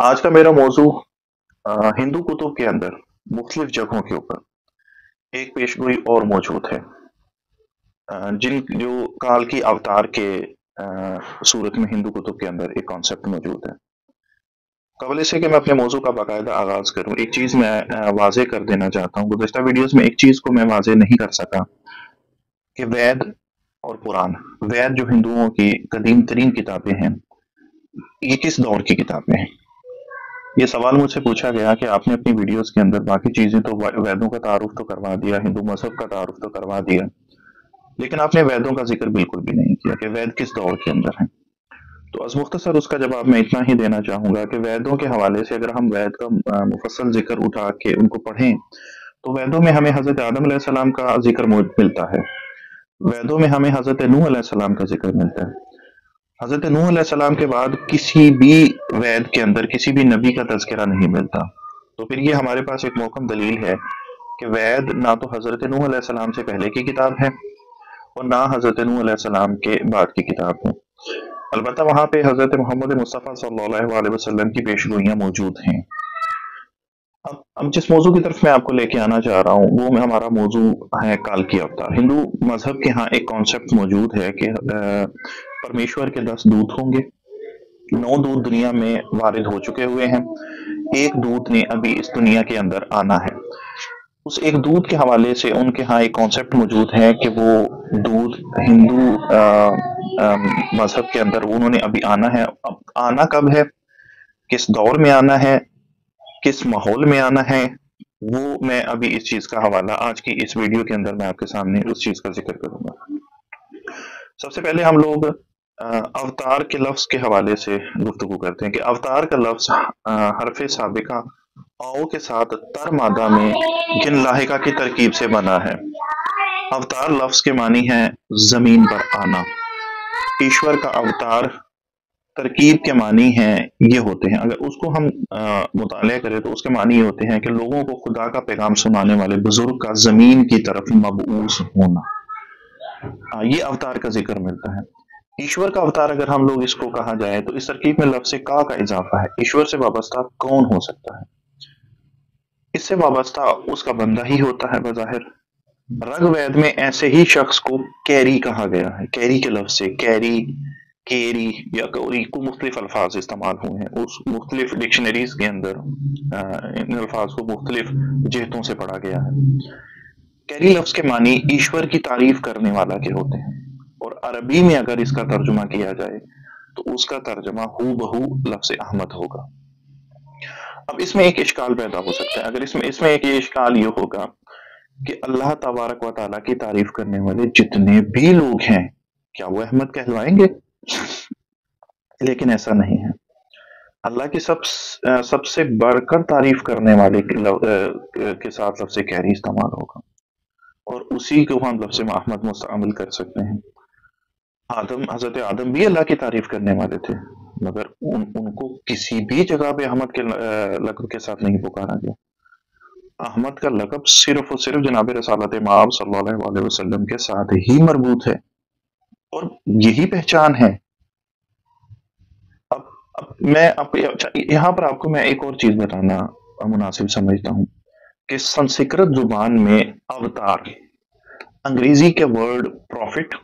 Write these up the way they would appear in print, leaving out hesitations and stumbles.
आज का मेरा मौजू हिंदू कुतुब के अंदर मुख्तलिफ जगहों के ऊपर एक पेशगोई और मौजूद है। जिन जो काल की अवतार के सूरत में हिंदू कुतुब के अंदर एक कॉन्सेप्ट मौजूद है। कबल इससे कि मैं अपने मौजू का बाकायदा आगाज करूं, एक चीज मैं वाजे कर देना चाहता हूं। गुज़श्ता वीडियोस में एक चीज को मैं वाजे नहीं कर सका कि वेद और पुराण, वेद जो हिंदुओं की कदीम तरीन किताबें हैं, ये किस दौर की किताबें हैं। ये सवाल मुझसे पूछा गया कि आपने अपनी वीडियोस के अंदर बाकी चीजें तो वेदों का तारुफ तो करवा दिया, हिंदू मजहब का तारुफ तो करवा दिया, लेकिन आपने वेदों का जिक्र बिल्कुल भी नहीं किया कि वेद किस दौर के अंदर है। तो अज मुख्तसर उसका जवाब मैं इतना ही देना चाहूंगा कि वेदों के हवाले से अगर हम वेद का मुफस्सल जिक्र उठा के उनको पढ़ें तो वेदों में हमें हजरत आदम अलैहिस्सलाम का जिक्र मिलता है, वेदों में हमें हजरत नूह अलैहिस्सलाम का जिक्र मिलता है। हजरत नूह अलैहिस्सलाम के बाद किसी भी वेद के अंदर किसी भी नबी का तज़किरा नहीं मिलता। तो फिर ये हमारे पास एक मोहकम दलील है कि वेद ना तो हजरत नूह अलैहिस्सलाम से पहले की किताब है और ना हजरत नूह अलैहिस्सलाम के बाद की किताब है। अलबत्ता वहां पे हजरत मोहम्मद मुस्तफ़ा सल्लल्लाहु अलैहि वसल्लम की पेशगोइयां मौजूद हैं। अब जिस मौजू की तरफ मैं आपको लेके आना चाह रहा हूँ वो हमारा मौजू है काल की अवतार। हिंदू मजहब के यहाँ एक कॉन्सेप्ट मौजूद है कि परमेश्वर के 10 दूत होंगे। 9 दूत दुनिया में वारिद हो चुके हुए हैं, एक दूत ने अभी इस दुनिया के अंदर आना है। उस एक दूत के हवाले से उनके यहाँ एक कॉन्सेप्ट मौजूद है कि वो दूत हिंदू मजहब के अंदर उन्होंने अभी आना है। अब आना कब है, किस दौर में आना है, किस माहौल में आना है, वो मैं अभी इस चीज का हवाला आज की इस वीडियो के अंदर मैं आपके सामने उस चीज का जिक्र करूंगा। सबसे पहले हम लोग अवतार के लफ्ज के हवाले से गुफ्तगू करते हैं कि अवतार का लफ्ज हरफ साबिका आओ के साथ तर मादा में जिन लाहिका की तरकीब से बना है। अवतार लफ्ज के मानी है जमीन पर आना। ईश्वर का अवतार तरकीब के मानी हैं ये होते हैं। अगर उसको हम मुताले करें तो उसके मानी ये होते हैं कि लोगों को खुदा का पैगाम सुनाने वाले बुजुर्ग का जमीन की तरफ मबऊस होना। ये अवतार का जिक्र मिलता है। ईश्वर का अवतार अगर हम लोग इसको कहा जाए तो इस तरकीब में लफ्ज़ का इजाफा है। ईश्वर से वाबस्ता कौन हो सकता है, इससे वाबस्ता उसका बंदा ही होता है बज़ाहिर। ऋग्वेद में ऐसे ही शख्स को कैरी कहा गया है। कैरी के लफ्ज से कैरी, केरी या कौरी को मुख्तलिफ अल्फाज इस्तेमाल हुए हैं। उस मुख्तलिफ डिक्शनरीज के अंदर इन अल्फाज को मुख्तलिफ जहतों से पढ़ा गया है। कैरी लफ्ज के मानी ईश्वर की तारीफ करने वाला के होते हैं और अरबी में अगर इसका तर्जुमा किया जाए तो उसका तर्जुमा हू बहू लफ्ज अहमद होगा। अब इसमें एक इश्काल पैदा हो सकता है। अगर इसमें इसमें एक इश्काल ये होगा कि अल्लाह तबारक व तआला की तारीफ करने वाले जितने भी लोग हैं क्या वो अहमद कहलवाएंगे? लेकिन ऐसा नहीं है। अल्लाह की सबसे बढ़कर तारीफ करने वाले के साथ लफ्ज कैरी इस्तेमाल होगा और उसी को हम लफ्ज अहमद मुस्तअमल कर सकते हैं। हजरत आदम भी अल्लाह की तारीफ करने वाले थे, मगर उनको किसी भी जगह पे अहमद के लक़ब के साथ नहीं पुकारा गया। अहमद का लक़ब सिर्फ और सिर्फ जनाब रसालत माब सल्लल्लाहु अलैहि वसल्लम के साथ ही मरबूत है और यही पहचान है। अब मैं यहाँ पर आपको मैं एक और चीज बताना मुनासिब समझता हूँ कि संस्कृत जुबान में अवतार, अंग्रेजी के वर्ड प्रॉफिट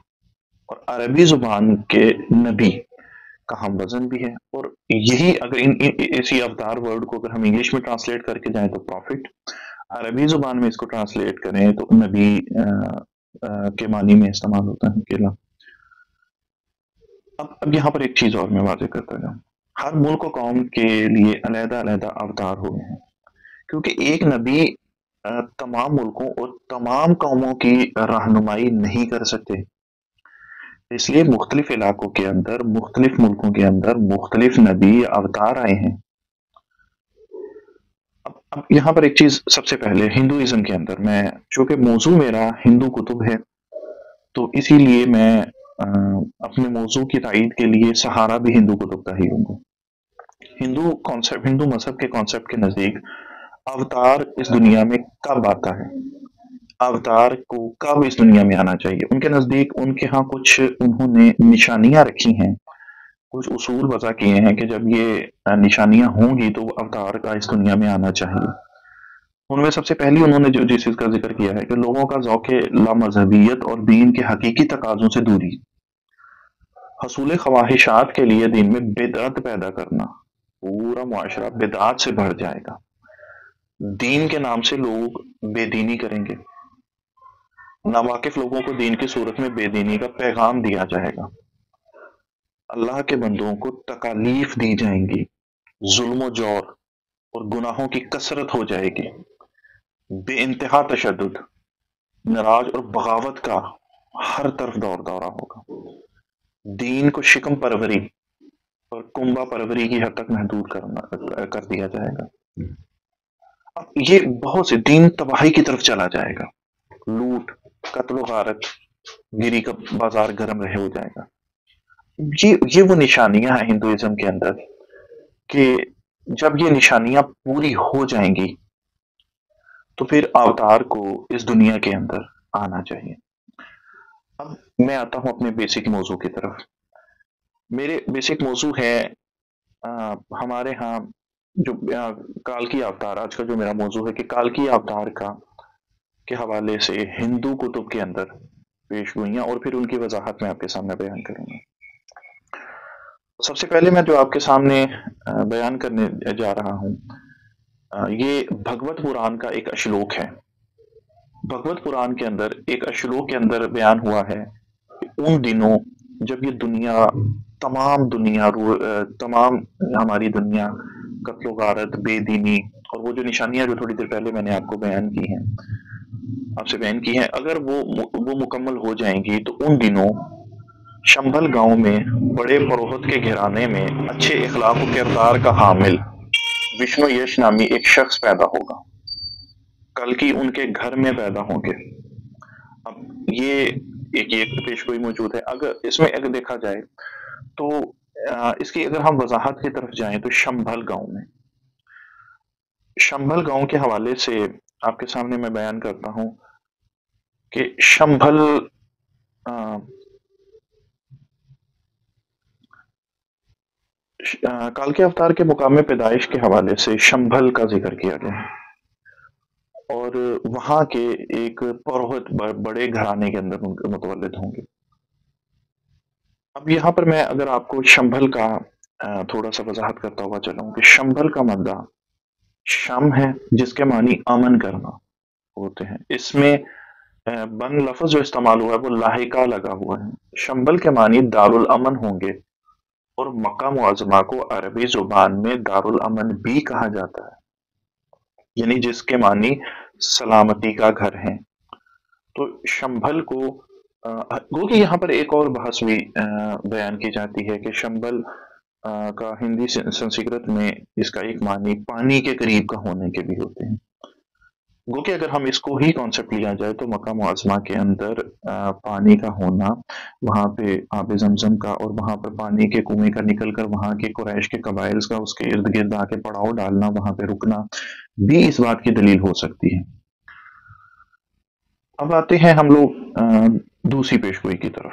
और अरबी जुबान के नबी का हम वजन भी है। और यही अगर इसी अवतार वर्ड को अगर हम इंग्लिश में ट्रांसलेट करके जाएं तो प्रॉफिट, अरबी जुबान में इसको ट्रांसलेट करें तो नबी के मानी में इस्तेमाल होता है अकेला। अब यहाँ पर एक चीज और मैं वाज़ेह करता जाऊं, हर मुल्क और कौम के लिए अलग अलग अवतार हुए हैं, क्योंकि एक नबी तमाम मुल्कों और तमाम कौमों की रहनुमाई नहीं कर सकते। इसलिए मुख्तलिफ इलाकों के अंदर, मुख्तलिफ मुल्कों के अंदर मुख्तलिफ नबी अवतार आए हैं। अब यहाँ पर एक चीज सबसे पहले हिंदुइज्म के अंदर, मैं चूंकि मौजू मेरा हिंदू कुतुब है तो इसीलिए मैं अपने मौजू की तायीद के लिए सहारा भी हिंदू कुतुब का ही लूंगा। हिंदू मजहब के कॉन्सेप्ट के नजदीक अवतार इस दुनिया में कब आता है, अवतार को कब इस दुनिया में आना चाहिए, उनके नजदीक उनके यहाँ कुछ उन्होंने निशानियां रखी हैं کچھ اصول وضع کیے ہیں کہ جب یہ نشانیاں ہوں گی تو وہ اوتار کا اس دنیا میں آنا چاہیے. ان میں سب سے پہلی انہوں نے جو جس چیز کا ذکر کیا ہے کہ لوگوں کا ذوق لامذہبیت اور دین کے حقیقی تقاضوں سے دوری. حصول خواہشات کے لیے دین میں بدعت پیدا کرنا. پورا معاشرہ بدعات سے بڑھ جائے گا. دین کے نام سے لوگ بے دینی کریں گے. ناواقف لوگوں کو دین کی صورت میں بے دینی کا پیغام دیا جائے گا. اللہ کے بندوں کو تکالیف دی جائیں گی. ظلم و جور اور گناہوں کی کثرت ہو جائے گی. بے انتہا تشدد، نراج اور بغاوت کا ہر طرف دور دورہ ہوگا. دین کو شکم پروری اور کنبہ پروری کی حد تک محدود کر دیا جائے گا. اب یہ بہت سے دین تباہی کی طرف چلا جائے گا. لوٹ، قتل و غارت، گری کا بازار گرم رہے ہو جائے گا. یہ وہ نشانیاں ہیں ہندوازم کے اندر کہ جب یہ نشانیاں پوری ہو جائیں گی تو پھر اوتار کو اس دنیا کے اندر آنا چاہیے. اب میں آتا ہوں اپنے بیسک موضوع کی طرف. میرے بیسک موضوع ہے ہمارے ہاں جو کالکی اوتار، آج کا جو میرا موضوع ہے کہ کالکی اوتار کا کے حوالے سے ہندو کتب کے اندر پیش گوئیاں اور پھر ان کی وضاحت میں آپ کے سامنے بیان کروں گا. سب سے پہلے میں جو آپ کے سامنے بیان کرنے جا رہا ہوں یہ بھگوت پران کا ایک اشلوک ہے. بھگوت پران کے اندر ایک اشلوک کے اندر بیان ہوا ہے کہ ان دنوں جب یہ دنیا تمام ہماری دنیا قتل و غارت، بے دینی اور وہ جو نشانیاں جو تھوڑی دیر پہلے میں نے آپ کو بیان کی ہیں، آپ سے بیان کی ہیں، اگر وہ مکمل ہو جائیں گی تو ان دنوں شمبھل گاؤں میں بڑے پروہت کے گھرانے میں اچھے اخلاق و کردار کا حامل وشنو یش نامی ایک شخص پیدا ہوگا. کل کی ان کے گھر میں پیدا ہوں گے. اب یہ ایک پیشگوئی موجود ہے. اگر اس میں اگر دیکھا جائے تو اس کی اگر ہم وضاحت کی طرف جائیں تو شمبھل گاؤں کے حوالے سے آپ کے سامنے میں بیان کرتا ہوں کہ شمبھل کالکی اوتار کے مقام پیدائش کے حوالے سے شمبھل کا ذکر کیا گیا ہے اور وہاں کے ایک پروہت بڑے گھرانے کے اندر متولد ہوں گے. اب یہاں پر میں اگر آپ کو شمبھل کا تھوڑا سا وضاحت کرتا ہوا چلاؤں کہ شمبھل کا مادہ شم ہے جس کے معنی امن کرنا ہوتے ہیں. اس میں بن لفظ جو استعمال ہوا ہے وہ لاحقہ لگا ہوا ہے. شمبھل کے معنی دارالامن ہوں گے اور مکہ معظمہ کو عربی زبان میں دارالامن بھی کہا جاتا ہے، یعنی جس کے معنی سلامتی کا گھر ہے. تو شمبھل کو گو کہ یہاں پر ایک اور بحث بھی بیان کی جاتی ہے کہ شمبھل کا ہندی سنسکرت میں اس کا ایک معنی پانی کے قریب کا ہونے کے بھی ہوتے ہیں. گو کہ اگر ہم اس کو ہی کانسیپٹ لیا جائے تو مکہ معظمہ کے اندر پانی کا ہونا، وہاں پہ آب زمزم کا اور وہاں پر پانی کے کنویں کا نکل کر وہاں کے قریش کے قبائل کا اس کے ارد گرد آ کے پڑاؤ ڈالنا، وہاں پہ رکنا بھی اس بات کی دلیل ہو سکتی ہے. اب آتے ہیں ہم لوگ دوسری پیشگوئی کی طرف.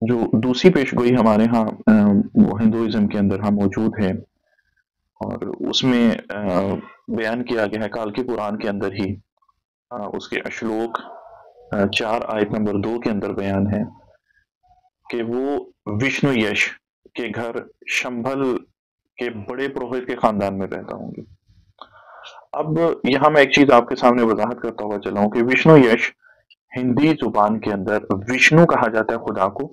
جو دوسری پیشگوئی ہمارے ہاں ہندوازم کے اندر ہاں موجود ہے اور اس میں بیان کیا گیا ہے کالکی پران کے اندر ہی اس کے اشلوک 4 آیت نمبر 2 کے اندر بیان ہے کہ وہ وشنو یش کے گھر شمبھل کے بڑے پروہت کے خاندان میں پیدا ہوں گے. اب یہاں میں ایک چیز آپ کے سامنے وضاحت کرتا ہوا چلا ہوں کہ وشنو یش ہندی زبان کے اندر وشنو کہا جاتا ہے خدا کو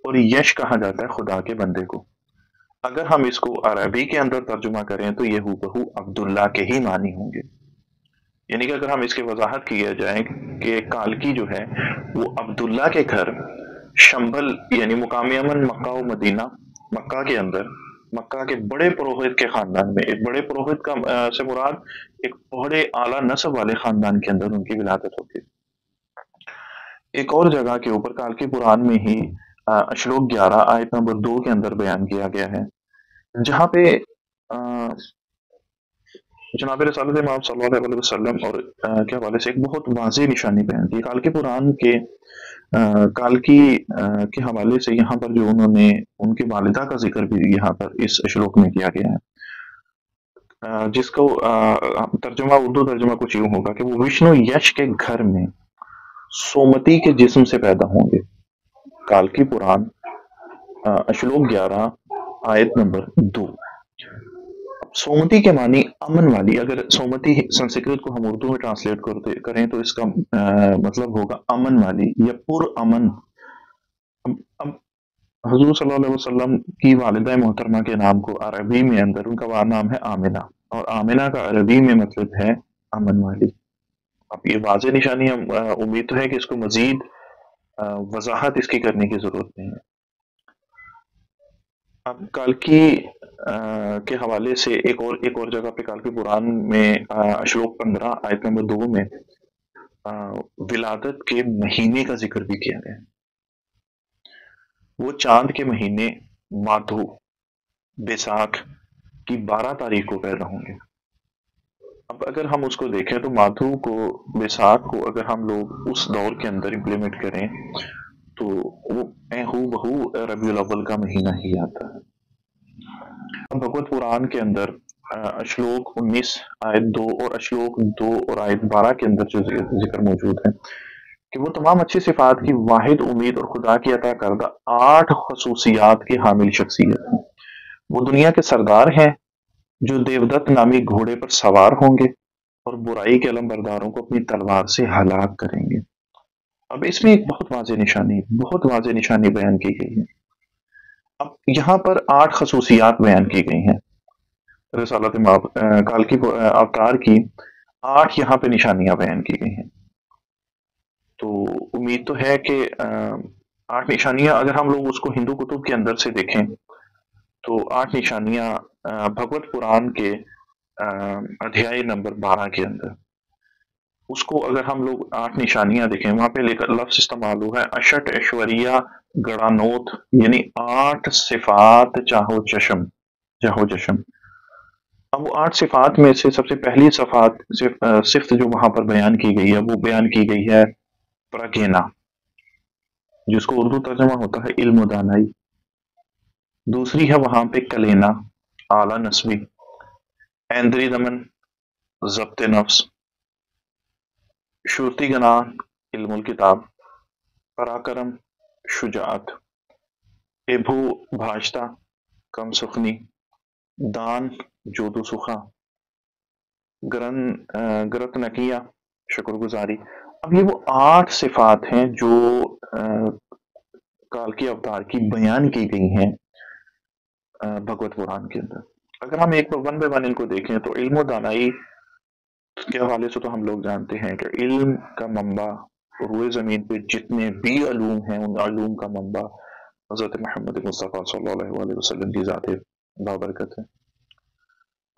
اور یش کہا جاتا ہے خدا کے بندے کو. اگر ہم اس کو عربی کے اندر ترجمہ کریں تو یہ ہو عبداللہ کے ہی معنی ہوں گے. یعنی کہ اگر ہم اس کی وضاحت کیا جائے کہ کالکی جو ہے وہ عبداللہ کے گھر شمبھل یعنی مقام امن مکہ و مدینہ، مکہ کے اندر مکہ کے بڑے پروہت کے خاندان میں، ایک بڑے پروہت کا سے مراد ایک بڑے اعلیٰ نسب والے خاندان کے اندر ان کی ولادت ہوتی ہے. ایک اور جگہ کے اوپر کالکی پران میں ہی اشلوک 11 آیت نمبر 2 کے اندر بیان کیا گیا ہے جہاں پہ جناب رسالت امام صلی اللہ علیہ وسلم اور کے حوالے سے ایک بہت واضح نشانی بیان کی. کالکی پران کے काल्की के हवाले से यहाँ पर जो उन्होंने उनकी वालिदा का ज़िक्र भी यहाँ पर इस श्लोक में किया गया है। जिसको तर्जुमा उर्दू तर्जुमा कुछ यूँ होगा कि वो विष्णु यश के घर में सोमती के जिस्म से पैदा होंगे। काल्की पुराण श्लोक 11 आयत नंबर 2। सोमती के मानी अमन वाली। अगर सोमती संस्कृत को हम उर्दू में ट्रांसलेट करते करें तो इसका मतलब होगा अमन वाली या पुर अमन। अब हुजूर सल्लल्लाहु अलैहि वसल्लम की वालिदा मोहतरमा के नाम को अरबी में अंदर उनका नाम है आमिना, और आमिना का अरबी में मतलब है अमन वाली। अब ये वाज़ेह निशानी हम उम्मीद तो है कि इसको मजीद वजाहत इसकी करने की जरूरत नहीं है। अब काल्की के हवाले से एक और जगह पे काल्की पुराण में श्लोक 15 आयत नंबर 2 में विलादत के महीने का जिक्र भी किया गया है। वो चांद के महीने माधो बैसाख की 12 तारीख को पैदा होंगे। अब अगर हम उसको देखें तो माधो को बैसाख को अगर हम लोग उस दौर के अंदर इम्प्लीमेंट करें तो वो हूबहू रबीउल अव्वल का महीना ही आता है। अब भगवत पुराण के अंदर श्लोक 19 आयत 2 और श्लोक 2 और आयत 12 के अंदर जो जिक्र मौजूद है कि वो तमाम अच्छी सिफात की वाहिद उम्मीद और खुदा की अता करदा 8 खसूसियात की हामिल शख्सियत है। वो दुनिया के सरदार हैं जो देवदत्त नामी घोड़े पर सवार होंगे और बुराई के अलमबरदारों को अपनी तलवार से हलाक करेंगे। अब इसमें एक बहुत वाज़ेह निशानी बयान की गई है। अब यहाँ पर 8 खसूसियात बयान की गई हैं रिसालत काल की अवतार की। 8 यहाँ पे निशानियां बयान की गई हैं। तो उम्मीद तो है कि 8 निशानियां अगर हम लोग उसको हिंदू कुतुब के अंदर से देखें तो 8 निशानियां भगवत पुराण के अध्याय नंबर 12 के अंदर उसको अगर हम लोग 8 निशानियां देखें वहां पे लेकर लफ्ज इस्तेमाल हुआ है अशट ऐश्वर्या गणानोत, यानी 8 सिफात चाहो चशम। अब वो 8 सिफात में से सबसे पहली सिफ्त जो वहां पर बयान की गई है वो बयान की गई है प्रज्ञा, जिसको उर्दू तर्जमा होता है इल्म दानाई। दूसरी है वहां पे कलेना आला नस्बी, ऐंदरी दमन जब्त नफ्स, शुरती गनान इल्मुल किताब, पराक्रम शुजात, एभू भाजता कम सुखनी, दान जोदो सुखा, गरत नकिया शुक्रगुजारी। अब ये वो 8 सिफात हैं जो काल के अवतार की बयान की गई हैं भगवत पुराण के अंदर। अगर हम एक वन बाय वन इनको देखें तो इल्म दानाई के हवाले से तो हम लोग जानते हैं कि इल्म का मंबा रूए जमीन पे जितने भी अलूम हैं उन अलूम का मंबा हजरत मोहम्मद मुस्तफ़ा सल्लल्लाहु अलैहि वसल्लम की ज़ात बाबरकत है।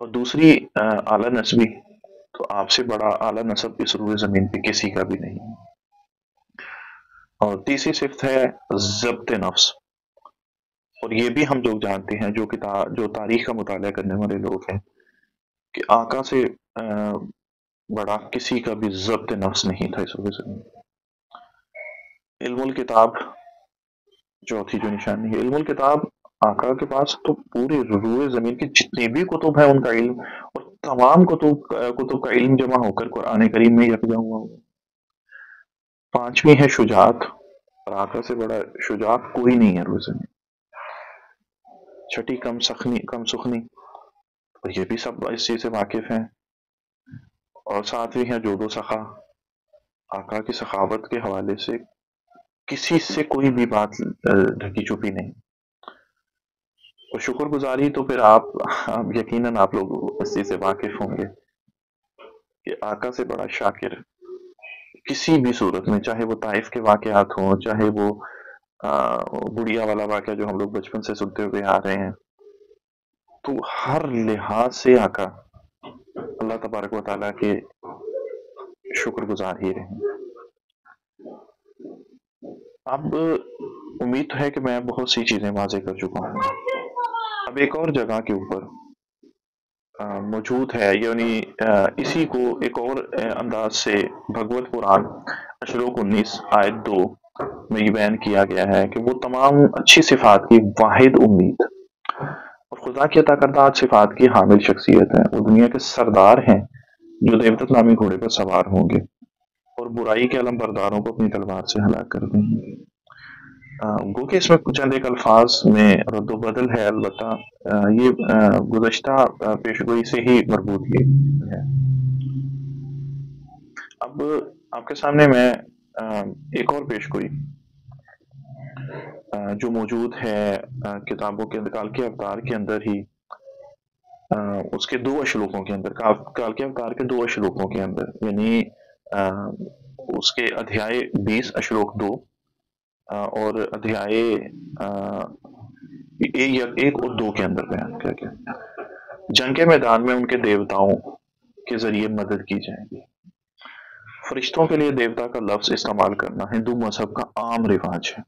और दूसरी आला नस्बी, तो आपसे बड़ा आला नस्ब इस रूए जमीन पे किसी का भी नहीं है। और तीसरी सिफ्त है ज़ब्त नफ्स, और ये भी हम लोग जानते हैं जो तारीख का मुताला करने वाले लोग हैं कि आका से बड़ा किसी का भी ज़ब्त नफ्स नहीं था इस रूए जमीन। इल्मुल किताब चौथी जो निशानी है, इल्मुल किताब आका के पास तो पूरे रूए जमीन के जितने भी कुतुब हैं उनका इल्म, और तमाम कुतुब का इल्म जमा होकर कुरान करीम में यकजा हुआ होगा। पांचवी है शुजात, और आका से बड़ा शुजात कोई नहीं है रूए जमीन। छठी कम सुखनी, और ये भी सब इस चीज से वाकिफ हैं। और सातवीं है जोदो सखा, आका की सखावत के हवाले से किसी से कोई भी बात ढकी छुपी नहीं। तो शुक्रगुजारी तो फिर आप यकीनन आप लोग इस चीज से वाकिफ होंगे कि आका से बड़ा शाकिर किसी भी सूरत में, चाहे वो ताइफ के वाकयात हों, चाहे वो बुढ़िया वाला वाकया जो हम लोग बचपन से सुनते हुए आ रहे हैं, तो हर लिहाज से आका अल्लाह तबारक व तआला के शुक्रगुजार ही रहे। अब उम्मीद तो है कि मैं बहुत सी चीजें वाज़ेह कर चुका हूँ। अब एक और जगह के ऊपर मौजूद है, यानी इसी को एक और अंदाज से भगवत पुराण श्लोक 19 आयत 2 میں یہ بیان کیا گیا ہے کہ وہ تمام اچھی صفات کی واحد امید اور خدا کی عطا کردہ صفات کی حامل شخصیت ہے. وہ دنیا کے سردار ہیں جو دیوتت نامی گھوڑے پر سوار ہوں گے اور برائی کے علم برداروں کو اپنی تلوار سے ہلاک کر دیں گے. گو کہ اس میں چند ایک الفاظ میں رد و بدل ہے، البتہ یہ گزشتہ پیشگوئی سے ہی مربوط یہ ہے. اب آپ کے سامنے میں ایک اور پیشگوئی جو موجود ہے کتابوں کے اندر، کال کے اوتار کے اندر ہی، اس کے دو اشلوکوں کے اندر، کال کے اوتار کے دو اشلوکوں کے اندر، یعنی اس کے ادھیائے 20 اشلوک 2 اور ادھیائے 1 اور 2 کے اندر بیان کیا گیا. جنگ کے میدان میں ان کے دیوتاؤں کے ذریعے مدد کی جائے گی. فرشتوں کے لیے دیوتا کا لفظ استعمال کرنا ہندو مذہب کا عام رواج ہے.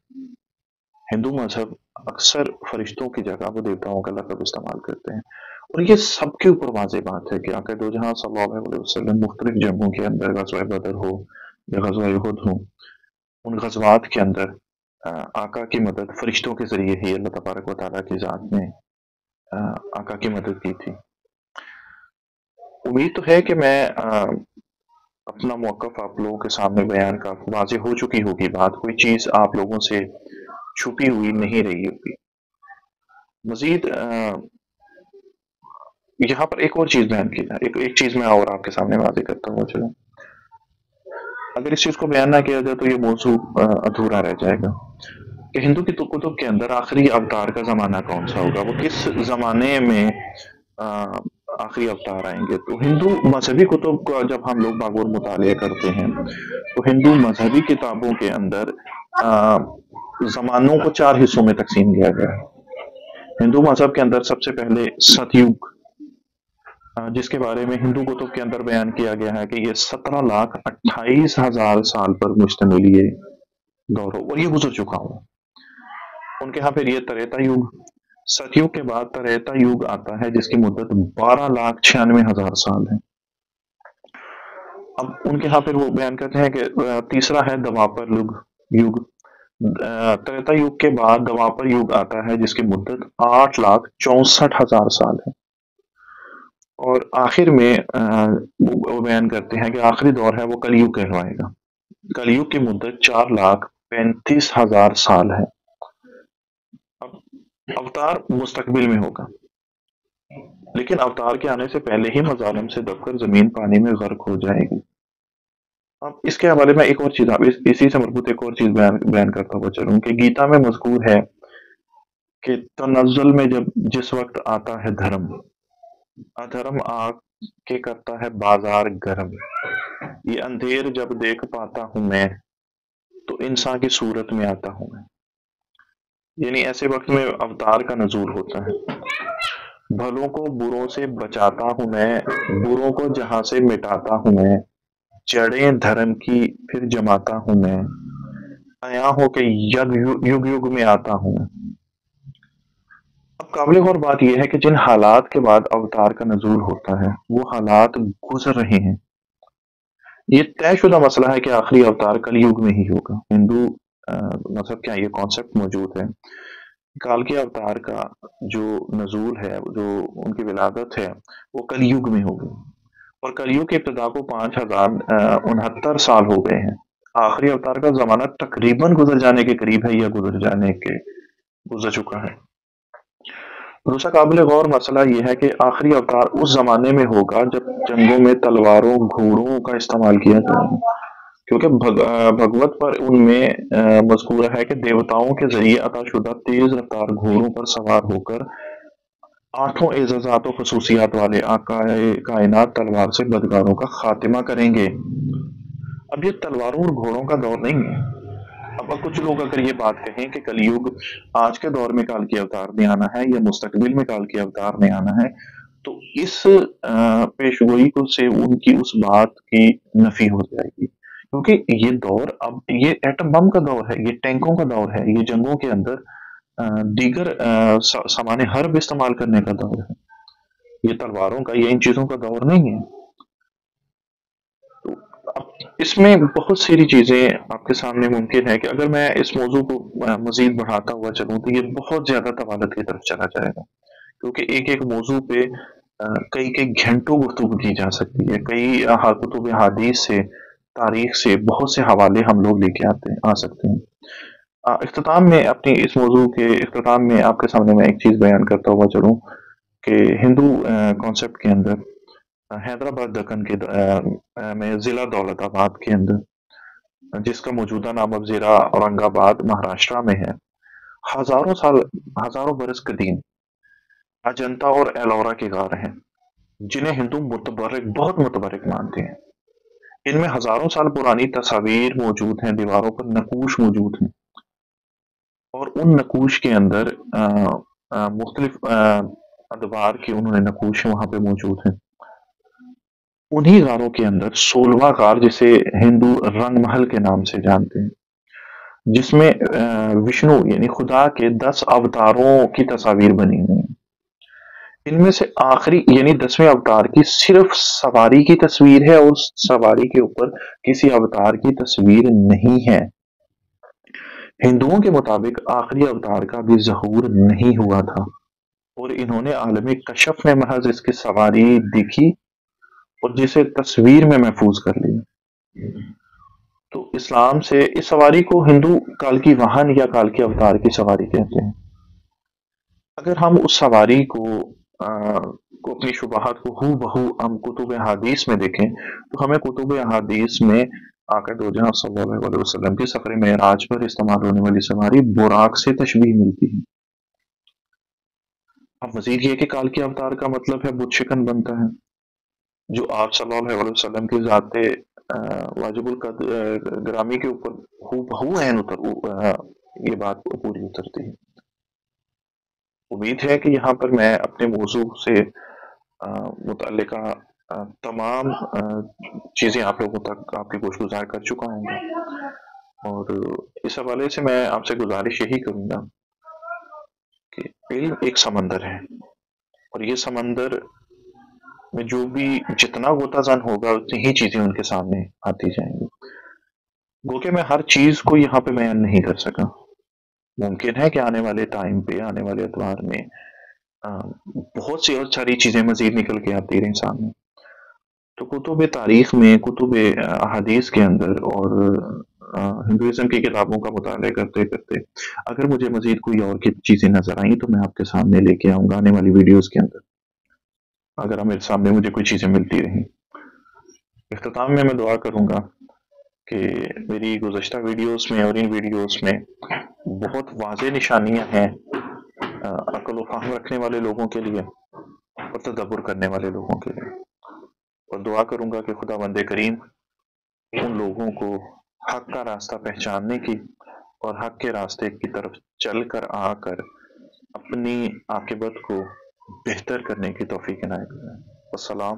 ہندو مذہب اکثر فرشتوں کی جگہ وہ دیوتاؤں کا لقب استعمال کرتے ہیں، اور یہ سب کے اوپر واضح بات ہے کہ آقا دو جہاں صلی اللہ علیہ وسلم مختلف جنگوں کے اندر، غزوہ بدر ہو یا غزوہ احد ہو، ان غزوات کے اندر آقا کی مدد فرشتوں کے ذریعے ہی اللہ تبارک و تعالیٰ کی ذات نے آقا کی مدد کی تھی. امید تو ہے کہ میں اپنا موقف آپ لوگوں کے سامنے بیان کا واضح ہو چکی ہوگی بات، کوئی چیز آپ لوگوں سے چھپی ہوئی نہیں رہی ہوگی. مزید یہاں پر ایک اور چیز بیان کی جائے، ایک چیز میں اور آپ کے سامنے واضح کرتا ہوں. چلو، اگر اس چیز کو بیان نہ کیا جائے تو یہ موضوع ادھورا رہ جائے گا کہ ہندو کی کتب کے اندر آخری اوتار کا زمانہ کون سا ہوگا، وہ کس زمانے میں آخری اوتار آئیں گے. تو ہندو مذہبی کتب کا جب ہم لوگ باغور مطالعہ کرتے ہیں تو ہندو مذہبی کتابوں کے اندر زمانوں کو 4 حصوں میں تقسیم کیا گیا ہے. ہندو مذہب کے اندر سب سے پہلے ستیوگ، جس کے بارے میں ہندو کتب کے اندر بیان کیا گیا ہے کہ یہ 17,28,000 سال پر مشتمل یہ دور ہو، اور یہ گزر چکا ہو. ان کے ہاں پھر یہ تریتا یوگ، ستیوگ کے بعد تریتا یوگ آتا ہے جس کی مدت 12,96,000 سال ہے. اب ان کے ہاں پھر وہ بیان کرتے ہیں کہ تیسرا ہے دوابر یوگ. تریتا یوگ کے بعد دوابر یوگ آتا ہے جس کی مدت 8,64,000 سال ہے. اور آخر میں وہ بیان کرتے ہیں کہ آخری دور ہے وہ کلیوگ کہلوائے گا. کلیوگ کی مدت 4,35,000 سال ہے. اب اوتار مستقبل میں ہوگا، لیکن اوتار کے آنے سے پہلے ہی مظالم سے دب کر زمین پانی میں غرق ہو جائے گی. اب اس کے حوالے میں ایک اور چیز، اسی سے مربوط ایک اور چیز بیان کرتا ہوا چلوں کہ گیتا میں مذکور ہے کہ تنزل میں جس وقت آتا ہے دھرم، ادھرم آگ کے کرتا ہے بازار گرم. یہ اندھیر جب دیکھ پاتا ہوں میں تو انسان کی صورت میں آتا ہوں میں. یعنی ایسے وقت میں اوتار کا نزول ہوتا ہے. بھلوں کو بروں سے بچاتا ہوں میں، بروں کو جہاں سے مٹاتا ہوں میں، جڑیں دھرم کی پھر جماتا ہوں میں، آیا ہو کہ یگ یگ میں آتا ہوں میں. اب قابل غور بات یہ ہے کہ جن حالات کے بعد اوتار کا نزول ہوتا ہے وہ حالات گزر رہے ہیں. یہ طے شدہ مسئلہ ہے کہ آخری اوتار کل یوگ میں ہی ہوگا. ہندو مذہب کے یہ کانسیپٹ موجود ہے، کال کے اوتار کا جو نزول ہے، جو ان کی ولادت ہے، وہ کل یوگ میں ہوگی. اور کل یوگ کی ابتدا کو 5,069 سال ہو گئے ہیں. آخری اوتار کا زمانہ تقریباً گزر جانے کے قریب ہے یا گزر چکا ہے. دوسرا قابل غور مسئلہ یہ ہے کہ آخری اوتار اس زمانے میں ہوگا جب جنگوں میں تلواروں گھوڑوں کا استعمال کیا جائے گا، کیونکہ بھگوت پر ان میں مذکور ہے کہ دیوتاؤں کے ذریعے عطا شدہ تیز رفتار گھوڑوں پر سوار ہو کر 8 اعزازات و خصوصیات والے آقائے کائنات تلوار سے بدکاروں کا خاتمہ کریں گے. اب یہ تلواروں اور گھوڑوں کا دور نہیں ہے. اب کچھ لوگ اگر یہ بات کہیں کہ کلیوگ آج کے دور میں کال کے اوتار میں آنا ہے یا مستقبل میں کال کے اوتار میں آنا ہے، تو اس پیشگوئی کو سے ان کی اس بات کی نفی ہو جائے گی، کیونکہ یہ دور اب یہ ایٹم بم کا دور ہے، یہ ٹینکوں کا دور ہے، یہ جنگوں کے اندر دیگر سامان حرب استعمال کرنے کا دور ہے. یہ تلواروں کا یا ان چیزوں کا دور نہیں ہے. اب इसमें बहुत सारी चीज़ें आपके सामने मुमकिन है कि अगर मैं इस मौजू को मज़ीद बढ़ाता हुआ चलूँ तो ये बहुत ज़्यादा तवालत की तरफ चला जाएगा। क्योंकि एक-एक मौजू पे कई-कई घंटों गुफ्तगू की जा सकती है। कई कुतुब अहादीस से, तारीख से बहुत से हवाले हम लोग लेके आ सकते हैं। इख्तिताम में अपनी इस मौजू के इख्तिताम में आपके सामने मैं एक चीज़ बयान करता हुआ चलूँ कि हिंदू कॉन्सेप्ट के अंदर हैदराबाद दक्कन के में ज़िला दौलताबाद के अंदर जिसका मौजूदा नाम अब ज़िला औरंगाबाद महाराष्ट्र में है, हज़ारों साल हज़ारों बरस कदीम अजंता और एलोरा के गार हैं, जिन्हें हिंदू बहुत मुतबरक मानते हैं। इनमें हज़ारों साल पुरानी तस्वीर मौजूद हैं, दीवारों पर नक़ूश मौजूद हैं और उन नक़ूश के अंदर मुख्तलिफ अदवार के उन्होंने नक़ूश वहाँ पे मौजूद हैं। उन्हीं गारों के अंदर 16वां गार जिसे हिंदू रंगमहल के नाम से जानते हैं, जिसमें विष्णु यानी खुदा के 10 अवतारों की तस्वीर बनी हुई हैं। इनमें से आखिरी यानी 10वें अवतार की सिर्फ सवारी की तस्वीर है और सवारी के ऊपर किसी अवतार की तस्वीर नहीं है। हिंदुओं के मुताबिक आखिरी अवतार का भी ज़हूर नहीं हुआ था और इन्होंने आलम कशफ में महज इसकी सवारी दिखी और जिसे तस्वीर में महफूज कर लिया। तो इस्लाम से इस सवारी को हिंदू काल की वाहन या काल के अवतार की सवारी कहते हैं। अगर हम उस सवारी को अपनी शुबहात को हू बहू हम कुतुब अहादीस में देखें तो हमें कुतुब अहादीस में आका दो जहां सल्लल्लाहु अलैहि वसल्लम की सफर मेराज पर इस्तेमाल होने वाली सवारी बुराक से तशबीह मिलती है। अब मजीद ये कि काल के अवतार का मतलब है बुत शिकन बनता है, जो आप सल्लल्लाहु अलैहि वसल्लम की ज़ाते वाजिबुल ग्रामी के ऊपर हू बहू ये बात पूरी उतरती है। उम्मीद है कि यहाँ पर मैं अपने मौजू से मुतल्लिका तमाम चीज़ें आप लोगों तक आपकी गोशगुजार कर चुका हूँ और इस हवाले से मैं आपसे गुजारिश यही करूँगा कि इल्म एक समंदर है और ये समंदर में जो भी जितना गोताज़न होगा उतनी ही चीज़ें उनके सामने आती जाएंगी। गो कि मैं हर चीज़ को यहाँ पे बयान नहीं कर सका। मुमकिन है कि आने वाले टाइम पे आने वाले अतवार में अ, बहुत सी और सारी चीज़ें मज़ीद निकल के आती रहें सामने। तो कुतुब तारीख में, कुतुब अहादीस के अंदर और हिंदुइज़्म की किताबों का मुताला करते-करते अगर मुझे मज़ीद कोई और की चीज़ें नज़र आईं तो मैं आपके सामने लेके आऊँगा आने वाली वीडियोज़ के अंदर, अगर मेरे सामने मुझे कोई चीज़ें मिलती रहीं। इख्तिताम में मैं दुआ करूँगा कि मेरी गुज़श्ता वीडियोज़ में और इन वीडियोज़ में बहुत वाज़ेह निशानियाँ हैं अक्ल व फ़हम रखने वाले लोगों के लिए और तदब्बुर करने वाले लोगों के लिए। और दुआ करूँगा कि खुदावंद करीम उन लोगों को हक का रास्ता पहचानने की और हक के रास्ते की तरफ चल कर आकर अपनी आकिबत को बेहतर करने की तौफीक इनायत करें। अस्सलाम